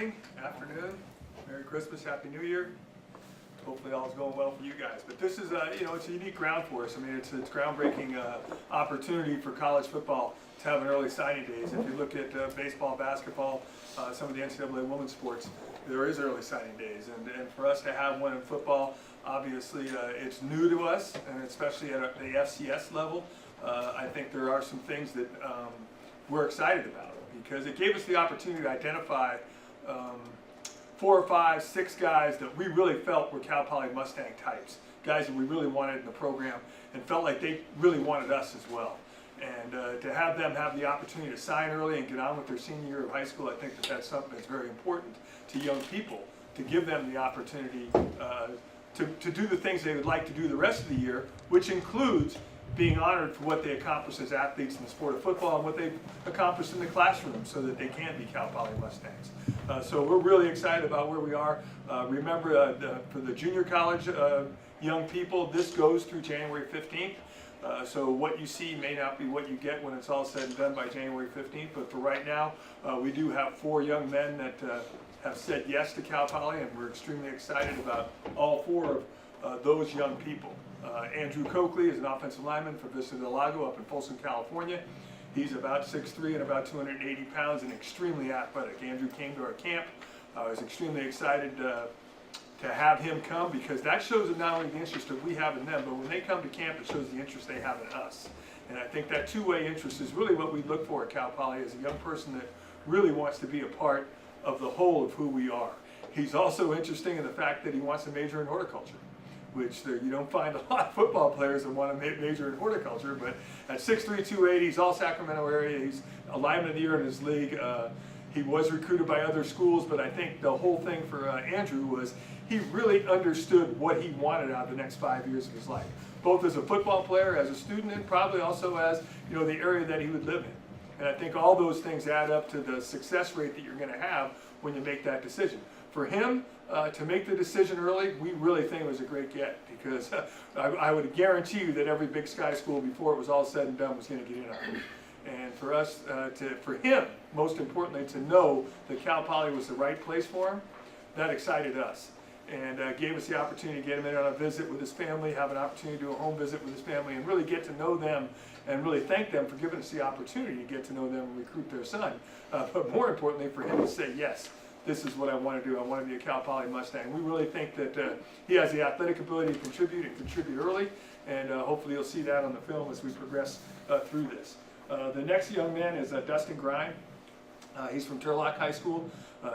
morning, afternoon, Merry Christmas, Happy New Year. Hopefully all is going well for you guys. But this is, it's a unique ground for us. I mean, it's a groundbreaking opportunity for college football to have an early signing days. If you look at baseball, basketball, some of the NCAA women's sports, there is early signing days. And for us to have one in football, obviously it's new to us, and especially at the FCS level. I think there are some things that we're excited about, because it gave us the opportunity to identify 4 or 5, 6 guys that we really felt were Cal Poly Mustang types, guys that we really wanted in the program and felt like they really wanted us as well. And to have them have the opportunity to sign early and get on with their senior year of high school, I think that that's something that's very important to young people, to give them the opportunity to do the things they would like to do the rest of the year, which includes being honored for what they accomplished as athletes in the sport of football and what they've accomplished in the classroom, so that they can be Cal Poly Mustangs. So we're really excited about where we are. Remember, for the junior college young people, this goes through January 15th. So what you see may not be what you get when it's all said and done by January 15th, but for right now, we do have 4 young men that have said yes to Cal Poly, and we're extremely excited about all 4 of those young people. Andrew Coakley is an offensive lineman for Vista del Lago up in Folsom, California. He's about 6'3" and about 280 pounds and extremely athletic. Andrew came to our camp. I was extremely excited to have him come, because that shows not only the interest that we have in them, but when they come to camp, it shows the interest they have in us. And I think that two-way interest is really what we look for at Cal Poly, as a young person that really wants to be a part of the whole of who we are. He's also interesting in the fact that he wants to major in horticulture, which you don't find a lot of football players that want to major in horticulture. But at 6'3", 280, he's all Sacramento area. He's a lineman of the year in his league. He was recruited by other schools, but I think the whole thing for Andrew was he really understood what he wanted out of the next 5 years of his life, both as a football player, as a student, and probably also as the area that he would live in. And I think all those things add up to the success rate that you're going to have when you make that decision. For him, to make the decision early, we really think it was a great get, because I would guarantee you that every Big Sky school before it was all said and done was going to get in on it. And for us, for him, most importantly, to know that Cal Poly was the right place for him, that excited us, and gave us the opportunity to get him in on a visit with his family, have an opportunity to do a home visit with his family, and really get to know them, and really thank them for giving us the opportunity to get to know them and recruit their son. But more importantly, for him to say, yes, this is what I want to do. I want to be a Cal Poly Mustang. We really think that he has the athletic ability to contribute, and contribute early, and hopefully you'll see that on the film as we progress through this. The next young man is Dustin Grime. He's from Turlock High School.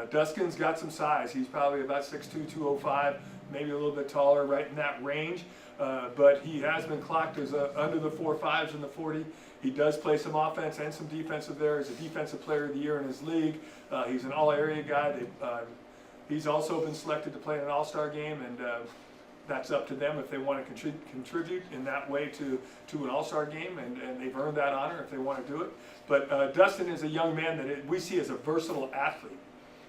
Dustin's got some size. He's probably about 6'2", 205, maybe a little bit taller, right in that range. But he has been clocked as under the 4.5s in the 40. He does play some offense and some defensive there. He's a defensive player of the year in his league. He's an all-area guy. He's also been selected to play in an all-star game, and that's up to them if they want to contribute in that way to an all-star game, and they've earned that honor if they want to do it. But Dustin is a young man that we see as a versatile athlete.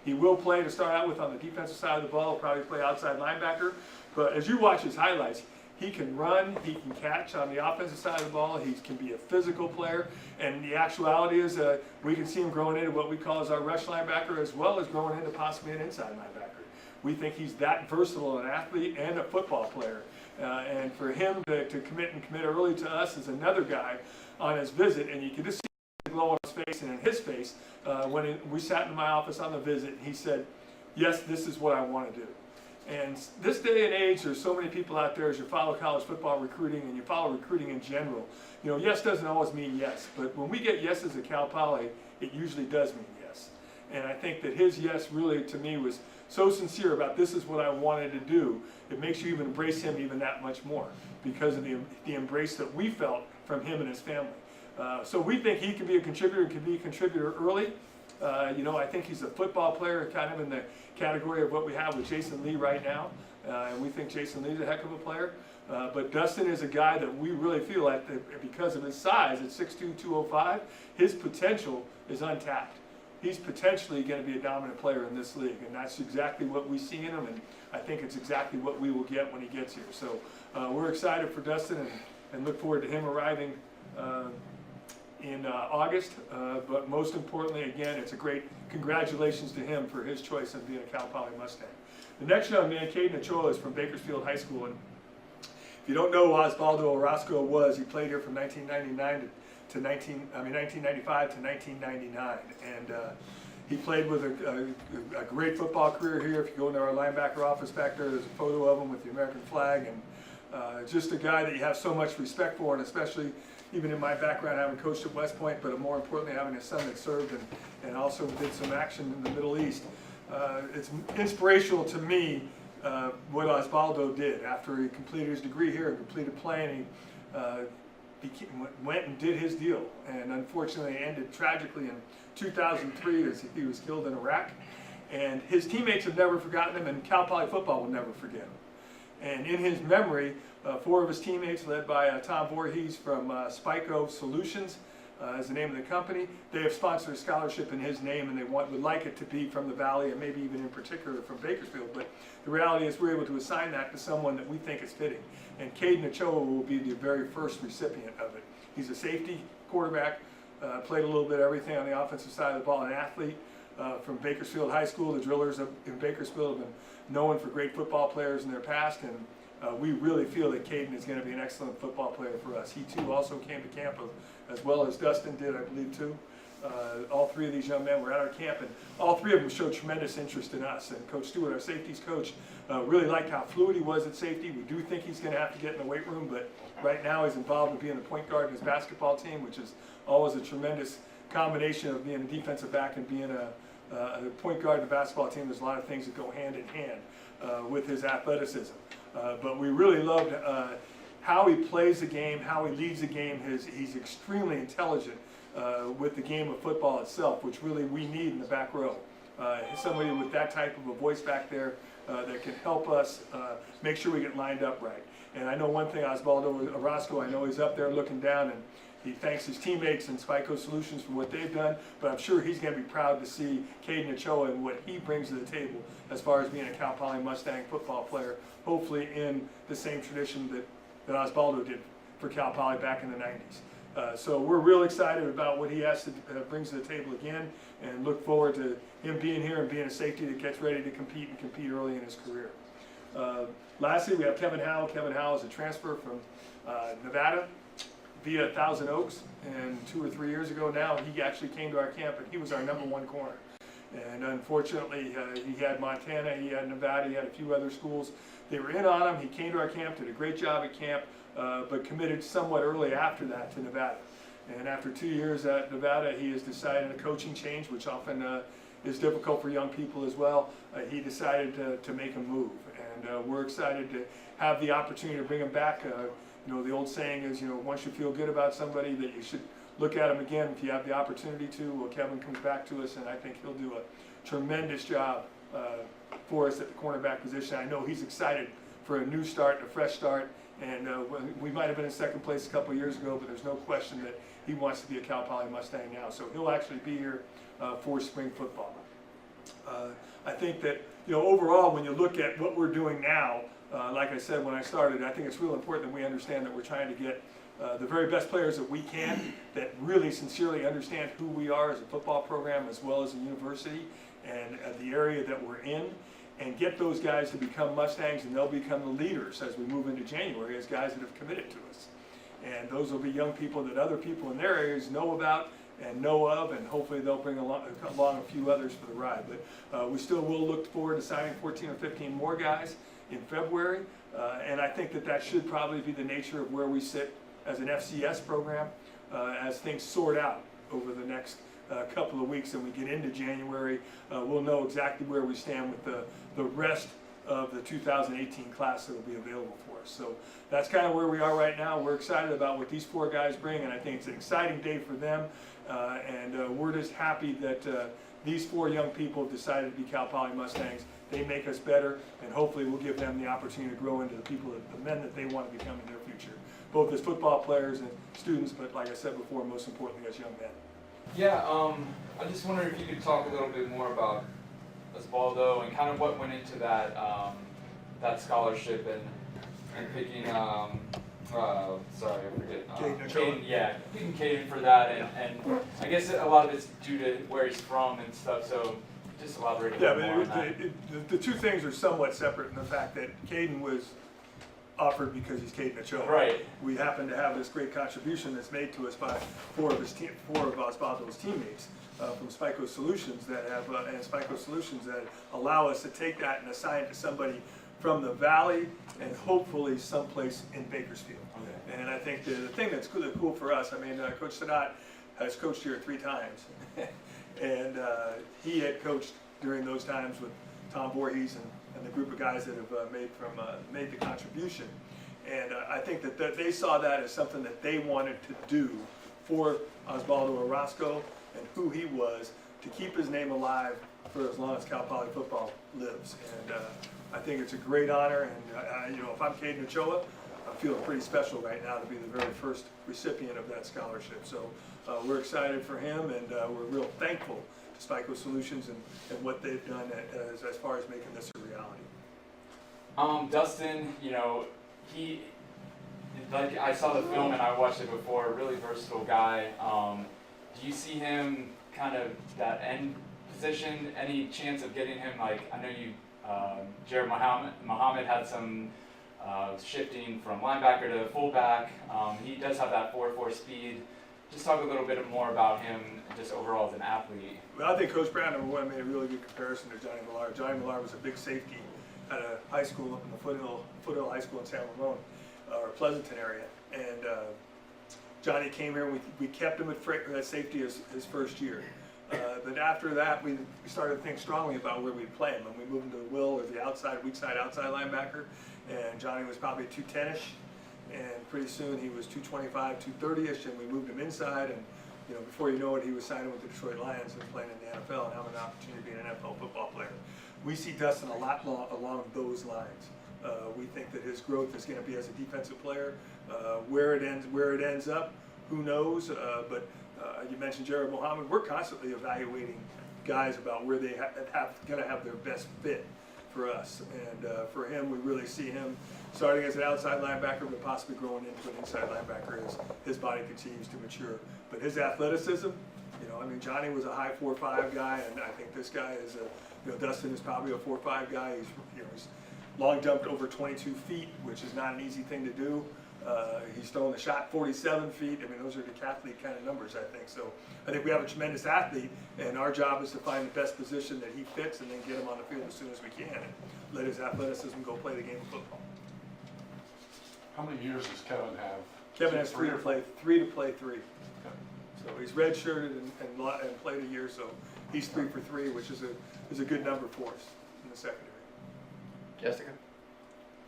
He will play to start out with on the defensive side of the ball. He'll probably play outside linebacker. But as you watch his highlights, he can run, he can catch on the offensive side of the ball, he can be a physical player, and the actuality is we can see him growing into what we call as our rush linebacker, as well as growing into possibly an inside linebacker. We think he's that versatile, an athlete and a football player. And for him to commit early to us is another guy on his visit, and you can just see the glow on his face and in his face when we sat in my office on the visit, and he said, yes, this is what I want to do. And this day and age, there's so many people out there, as you follow college football recruiting and you follow recruiting in general, yes doesn't always mean yes. But when we get yeses at Cal Poly, it usually does mean yes. And I think that his yes really, to me, was so sincere about this is what I wanted to do. It makes you even embrace him even that much more, because of the embrace that we felt from him and his family. So we think he can be a contributor, and can be a contributor early. I think he's a football player, kind of in the category of what we have with Jason Lee right now. And we think Jason Lee's a heck of a player. But Dustin is a guy that we really feel like, because of his size at 6'2", 205, his potential is untapped. He's potentially going to be a dominant player in this league, and that's exactly what we see in him, and I think it's exactly what we will get when he gets here. So we're excited for Dustin, and look forward to him arriving in August, but most importantly, again, it's a great congratulations to him for his choice of being a Cal Poly Mustang. The next young man, Caden Ochoa, is from Bakersfield High School, and if you don't know who Osvaldo Orozco was, he played here from 1995 to 1999, and he played with a great football career here. If you go into our linebacker office back there, there's a photo of him with the American flag, and just a guy that you have so much respect for, and especially even in my background, having coached at West Point, but more importantly, having a son that served and also did some action in the Middle East. It's inspirational to me what Osvaldo did after he completed his degree here and completed playing. He went and did his deal, and unfortunately ended tragically in 2003 as he was killed in Iraq. And his teammates have never forgotten him, and Cal Poly football will never forget him. And in his memory, 4 of his teammates, led by Tom Voorhees from Spico Solutions, is the name of the company. They have sponsored a scholarship in his name, and they would like it to be from the Valley, and maybe even in particular from Bakersfield. But the reality is we're able to assign that to someone that we think is fitting. And Caden Ochoa will be the very first recipient of it. He's a safety quarterback, played a little bit of everything on the offensive side of the ball, an athlete from Bakersfield High School. The drillers in Bakersfield have been known for great football players in their past, and we really feel that Caden is going to be an excellent football player for us. He too also came to camp, as well as Dustin did, I believe, too. All 3 of these young men were at our camp, and all 3 of them showed tremendous interest in us. And Coach Stewart, our safeties coach, really liked how fluid he was at safety. We do think he's going to have to get in the weight room, but right now he's involved in being the point guard in his basketball team, which is always a tremendous combination of being a defensive back and being a point guard in the basketball team. There's a lot of things that go hand in hand with his athleticism. But we really loved how he plays the game, how he leads the game. He's extremely intelligent with the game of football itself, which really we need in the back row. Somebody with that type of a voice back there that can help us make sure we get lined up right. And I know one thing, Osvaldo Orozco, I know he's up there looking down, and he thanks his teammates and Spico Solutions for what they've done, but I'm sure he's going to be proud to see Caden Ochoa and what he brings to the table as far as being a Cal Poly Mustang football player, hopefully in the same tradition that Osvaldo did for Cal Poly back in the 90s. So we're real excited about what he has to brings to the table again, and look forward to him being here and being a safety that gets ready to compete and compete early in his career. Lastly, we have Kevin Howell. Kevin Howell is a transfer from Nevada via Thousand Oaks, and 2 or 3 years ago now he actually came to our camp, and he was our #1 corner. And unfortunately, he had Montana, he had Nevada, he had a few other schools. They were in on him. He came to our camp, did a great job at camp, but committed somewhat early after that to Nevada. And after 2 years at Nevada, he has decided a coaching change, which often is difficult for young people as well. He decided to make a move, and we're excited to have the opportunity to bring him back. You know, the old saying is, you know, once you feel good about somebody, that you should look at him again if you have the opportunity to. Well, Kevin comes back to us, and I think he'll do a tremendous job for us at the cornerback position. I know he's excited for a new start, a fresh start, and we might have been in second place a couple of years ago, but there's no question that he wants to be a Cal Poly Mustang now. So he'll actually be here for spring football. I think that, you know, overall, when you look at what we're doing now, like I said when I started, I think it's real important that we understand that we're trying to get the very best players that we can, that really sincerely understand who we are as a football program as well as a university and the area that we're in, and get those guys to become Mustangs, and they'll become the leaders as we move into January as guys that have committed to us. And those will be young people that other people in their areas know about and know of, and hopefully they'll bring along a few others for the ride. But we still will look forward to signing 14 or 15 more guys in February, and I think that that should probably be the nature of where we sit as an FCS program as things sort out over the next couple of weeks and we get into January. We'll know exactly where we stand with the rest of the 2018 class that will be available for us. So that's kind of where we are right now. We're excited about what these 4 guys bring, and I think it's an exciting day for them, and we're just happy that these 4 young people have decided to be Cal Poly Mustangs. They make us better, and hopefully we'll give them the opportunity to grow into the people, the men that they want to become in their future, both as football players and students, but like I said before, most importantly as young men. Yeah, I just wonder if you could talk a little bit more about Osvaldo and kind of what went into that that scholarship and picking Sorry, I forget. Caden Ochoa? Yeah, beating Caden for that, and I guess a lot of it's due to where he's from and stuff. So just elaborate a Yeah, bit more on that. but the two things are somewhat separate in the fact that Caden was offered because he's Caden Ochoa. Right. We happen to have this great contribution that's made to us by four of Osvaldo's teammates from Spico Solutions that allow us to take that and assign it to somebody from the Valley and hopefully someplace in Bakersfield. Okay. And I think the thing that's cool for us, I mean, Coach Sadat has coached here 3 times. And he had coached during those times with Tom Voorhees and the group of guys that have made the contribution. And I think that they saw that as something that they wanted to do for Osvaldo Orozco and who he was to keep his name alive for as long as Cal Poly football lives. And I think it's a great honor. And you know, if I'm Caden Ochoa, I'm feeling pretty special right now to be the very first recipient of that scholarship. So we're excited for him, and we're real thankful to Spico Solutions and what they've done as far as making this a reality. Dustin, you know, like I saw the film and I watched it before. Really versatile guy. Do you see him kind of that end position? Any chance of getting him, like, I know you, Jared Muhammad had some shifting from linebacker to fullback. He does have that 4.4 speed. Just talk a little bit more about him, just overall as an athlete. Well, I think Coach Brown, number one, made a really good comparison to Johnny Millar. Johnny Millar was a big safety at a high school up in the Foothill High School in San Ramon, or Pleasanton area. And Johnny came here, and we kept him at safety his first year. But after that, we started to think strongly about where we'd play him. And we moved him to the will or the weak side outside linebacker. And Johnny was probably 210-ish. And pretty soon he was 225, 230-ish, and we moved him inside. And you know, before you know it, he was signing with the Detroit Lions and playing in the NFL and having an opportunity to be an NFL football player. We see Dustin a lot along those lines. We think that his growth is going to be as a defensive player. Where it ends up, who knows? But you mentioned Jared Muhammad. We're constantly evaluating guys about where they going to have their best fit for us. And for him, we really see him starting as an outside linebacker, but possibly growing into an inside linebacker as his body continues to mature. But his athleticism, you know, I mean, Johnny was a high 4.5 guy, and I think this guy is Dustin is probably a 4.5 guy. He's long jumped over 22 feet, which is not an easy thing to do. He's thrown the shot 47 feet. I mean, those are decathlete kind of numbers, I think. So I think we have a tremendous athlete, and our job is to find the best position that he fits and then get him on the field as soon as we can and let his athleticism go play the game of football. How many years does Kevin have? Kevin has three to play three. Okay. So he's redshirted and played a year, so he's 3 for 3, which is a good number for us in the secondary. Jessica?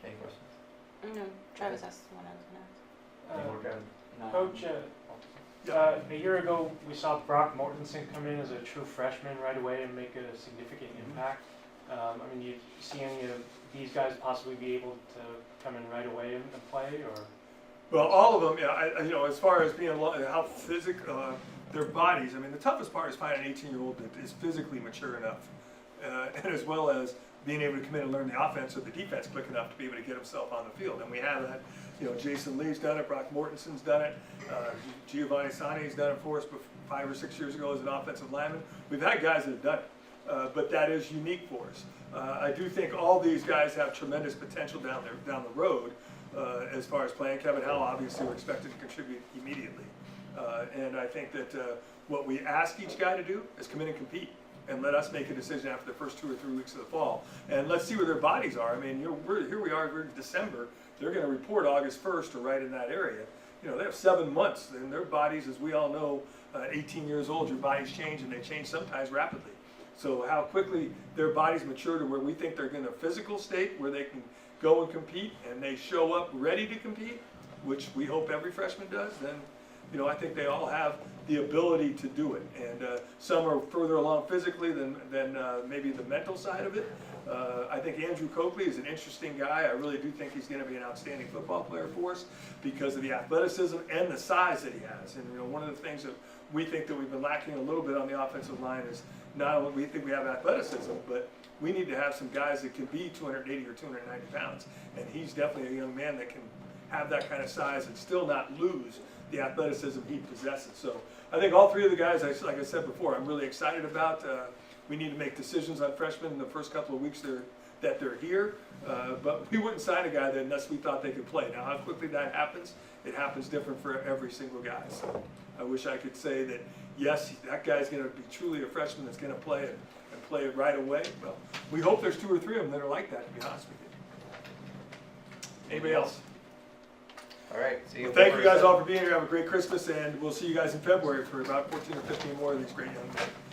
Any questions? No, Travis asked the one I was going to ask. Any more, Kevin? No. Coach, a year ago we saw Brock Mortensen come in as a true freshman right away and make a significant impact. I mean, do you see any of these guys possibly be able to come in right away and play, or? Well, all of them, yeah. You know, as far as being how physical their bodies. I mean, the toughest part is finding an 18-year-old that is physically mature enough, and as well as being able to come in and learn the offense or the defense quick enough to be able to get himself on the field. And we have that. You know, Jason Lee's done it. Brock Mortensen's done it. Giovanni Sani's done it for us 5 or 6 years ago as an offensive lineman. We've had guys that have done it, but that is unique for us. I do think all these guys have tremendous potential down the road as far as playing. Kevin Howell, obviously, we're expected to contribute immediately. And I think that what we ask each guy to do is come in and compete and let us make a decision after the first 2 or 3 weeks of the fall. And let's see where their bodies are. I mean, you know, here we are, we're in December. They're going to report August 1st or right in that area. You know, they have 7 months, and their bodies, as we all know, 18 years old, your bodies change, and they change sometimes rapidly. So how quickly their bodies mature to where we think they're in a physical state where they can go and compete, and they show up ready to compete, which we hope every freshman does, then, you know, I think they all have the ability to do it. And some are further along physically than maybe the mental side of it. I think Andrew Coakley is an interesting guy. I really do think he's going to be an outstanding football player for us because of the athleticism and the size that he has. And, you know, one of the things that we think that we've been lacking a little bit on the offensive line is not only we think we have athleticism, but we need to have some guys that can be 280 or 290 pounds. And he's definitely a young man that have that kind of size and still not lose the athleticism he possesses. So I think all three of the guys, like I said before, I'm really excited about. We need to make decisions on freshmen in the first couple of weeks that they're here, but we wouldn't sign a guy that unless we thought they could play. Now, how quickly that happens, it happens different for every single guy. So I wish I could say that, yes, that guy's going to be truly a freshman that's going to play it and play it right away. Well, we hope there's 2 or 3 of them that are like that, to be honest with you. Anybody else? All right, see you. Well, thank you guys all for being here. Have a great Christmas, and we'll see you guys in February for about 14 or 15 more of these great young men.